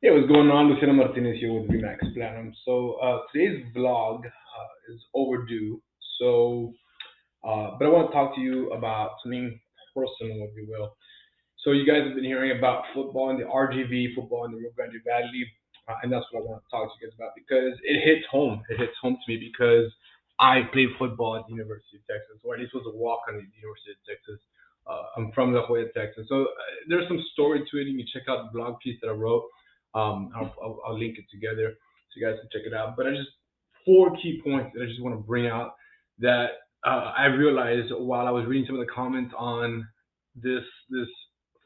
Hey, what's going on? Luciano Martinez here with Remax Platinum. Today's vlog is overdue. But I want to talk to you about something personal, if you will. So you guys have been hearing about football in the RGV, football in the Rio Grande Valley, and that's what I want to talk to you guys about because it hits home. It hits home to me because I played football at the University of Texas, or at least was a walk on at the University of Texas. I'm from La Jolla, Texas, so there's some story to it. You can check out the blog piece that I wrote. I'll link it together so you guys can check it out. But I just four key points that I just want to bring out that I realized while I was reading some of the comments on this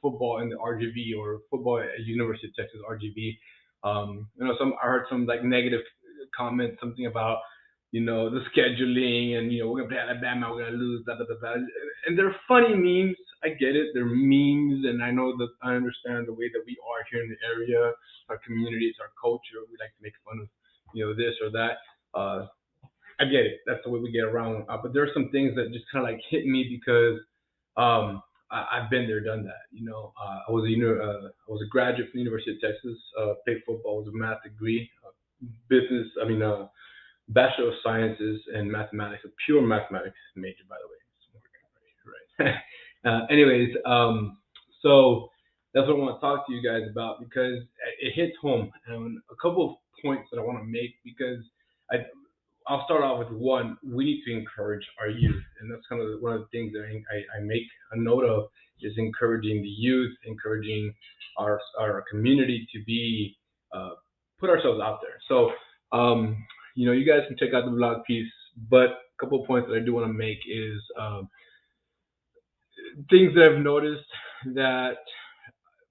football in the RGV or football at University of Texas RGV. Some I heard some like negative comments, something about the scheduling and we're gonna play Alabama, we're gonna lose, blah blah blah, blah. And they're funny memes. I get it. They're memes, and I know that I understand the way that we are here in the area, our community, it's our culture. We like to make fun of this or that. I get it. That's the way we get around. But there are some things that just kind of like hit me because I've been there, done that. I was a graduate from the University of Texas. Played football. Was a math degree, business. Bachelor of Sciences in mathematics, a pure mathematics major, by the way. Right. Anyways, so that's what I want to talk to you guys about because it hits home, and a couple of points that I want to make because I I'll start off with one. We need to encourage our youth, and that's kind of one of the things that I make a note of is encouraging the youth, encouraging our community to be put ourselves out there. You guys can check out the blog piece, but a couple of points that I do want to make is things that I've noticed that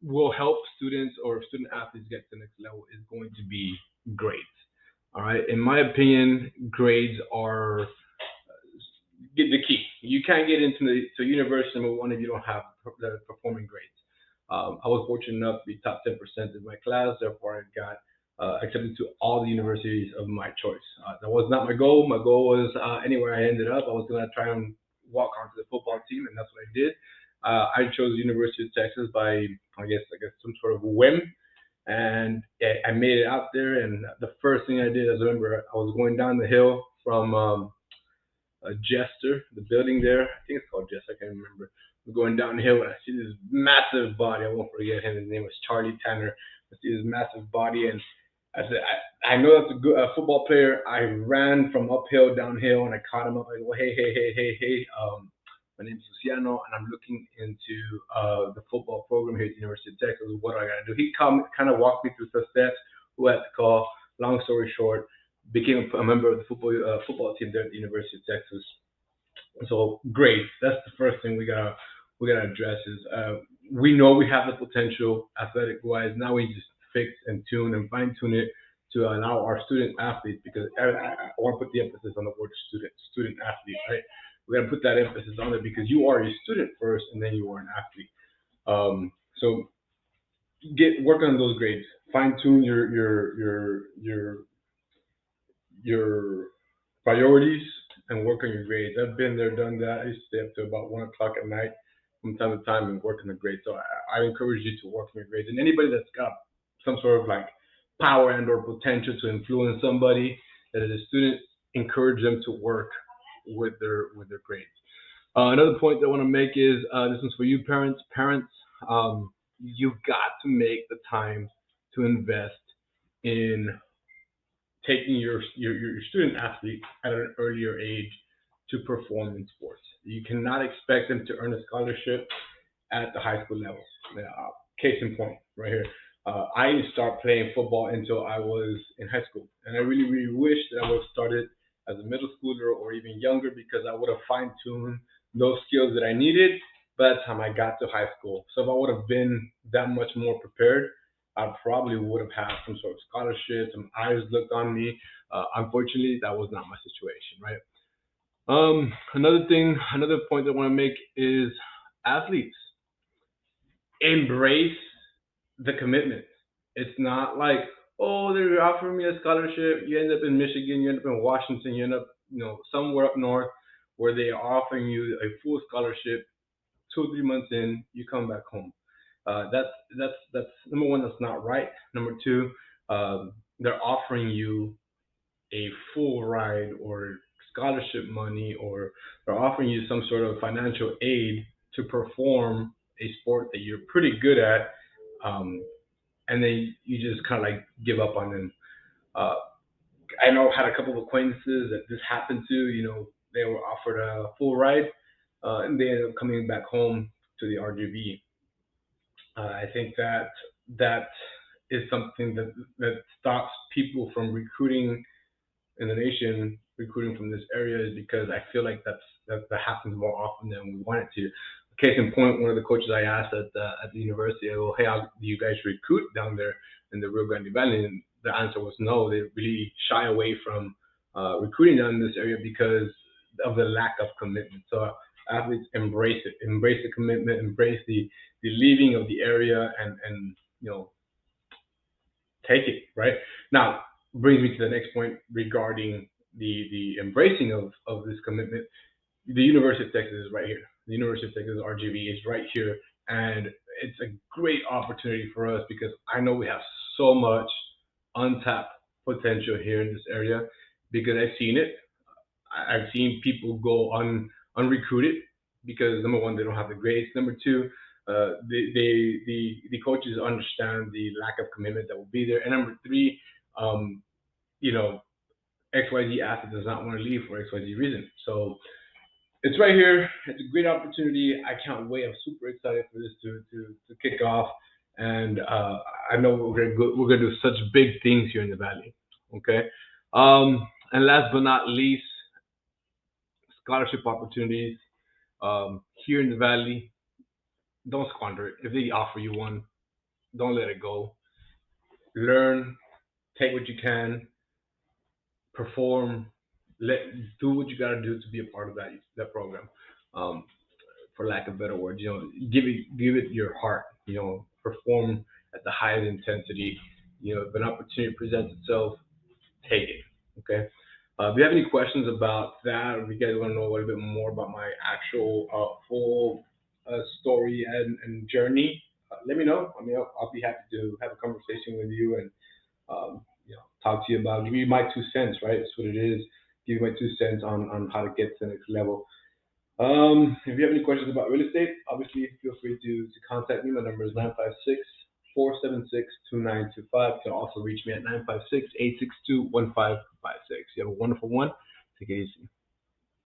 will help students or student athletes get to the next level is going to be grades. All right. In my opinion, grades are the key. You can't get into to university number one if you don't have the performing grades. I was fortunate enough to be top 10% in my class, therefore I got accepted to all the universities of my choice. That was not my goal. My goal was anywhere I ended up, I was gonna try and walk onto the football team, and that's what I did. I chose the University of Texas by I guess some sort of whim, and I made it out there. And the first thing I did, is I remember I was going down the hill from Jester, the building there. I think it's called Jester. I can't remember. We're going downhill and I see this massive body. I won't forget him. His name was Charlie Tanner. I see this massive body, and I said, I know that's a good football player. I ran from uphill, downhill, and I caught him up. I go, hey, hey, hey, hey, hey. My name's Luciano, and I'm looking into the football program here at the University of Texas. What do I got to do? He kind of walked me through the steps, who I had to call. Long story short, became a member of the football team there at the University of Texas. So great. That's the first thing we gotta address is we know we have the potential athletic wise. Now we just fix and tune and fine tune it to allow our student athletes because I want to put the emphasis on the word student athlete, right? We gotta put that emphasis on it because you are a student first and then you are an athlete. So get work on those grades, fine tune your priorities and work on your grades. I've been there, done that. I used to stay up to about 1 o'clock at night from time to time and work on the grades. So I encourage you to work on your grades. And anybody that's got some sort of like power and or potential to influence somebody that is a student, encourage them to work with their grades. Another point that I want to make is this is for you parents. Parents, you've got to make the time to invest in taking your student athlete at an earlier age to perform in sports. You cannot expect them to earn a scholarship at the high school level. Case in point, right here. I didn't start playing football until I was in high school, and I really, really wish that I would have started as a middle schooler or even younger because I would have fine tuned those skills that I needed by the time I got to high school. So if I would have been that much more prepared, I probably would have had some sort of scholarship, some eyes looked on me. Unfortunately, that was not my situation, right? Another point I want to make is athletes embrace the commitment. It's not like, oh, they're offering me a scholarship. You end up in Michigan, you end up in Washington, you end up, somewhere up north where they are offering you a full scholarship. 2 or 3 months in, you come back home. That's that's number one. That's not right. Number two, they're offering you a full ride or scholarship money, or they're offering you some sort of financial aid to perform a sport that you're pretty good at, um, and then you just kind of like give up on them. Uh, I know I had a couple of acquaintances that this happened to. They were offered a full ride, and they ended up coming back home to the RGV. I think that that is something that stops people from recruiting in the nation, recruiting from this area, is because I feel like that happens more often than we want it to. Case in point, one of the coaches I asked at the university, I go, "Hey, how do you guys recruit down there in the Rio Grande Valley?" And the answer was no. They really shy away from recruiting down in this area because of the lack of commitment. So athletes embrace it, embrace the commitment, embrace the leaving of the area, and take it right now. Brings me to the next point regarding the embracing of this commitment. The University of Texas is right here. The University of Texas RGV is right here, and it's a great opportunity for us because I know we have so much untapped potential here in this area because I've seen it. I've seen people go unrecruited because number one, they don't have the grades. Number two, the coaches understand the lack of commitment that will be there. And number three, um, you know, XYZ athlete does not want to leave for XYZ reason. So it's right here. It's a great opportunity. I can't wait. I'm super excited for this to kick off. And I know we're gonna do such big things here in the valley. Okay. And last but not least, scholarship opportunities here in the valley. Don't squander it. If they offer you one, don't let it go. Learn, take what you can, perform, let do what you got to do to be a part of that program. Um, for lack of better words, give it your heart. Perform at the highest intensity. If an opportunity presents itself, take it. Okay. If you have any questions about that, or if you guys want to know a little bit more about my actual full story and journey, let me know. I mean, I'll be happy to have a conversation with you and talk to you about, give you my 2 cents, right? That's what it is. Give you my 2 cents on how to get to the next level. If you have any questions about real estate, obviously feel free to contact me. My number is 956-476-2925. You can also reach me at 956-862-1556. You have a wonderful one. Take it easy.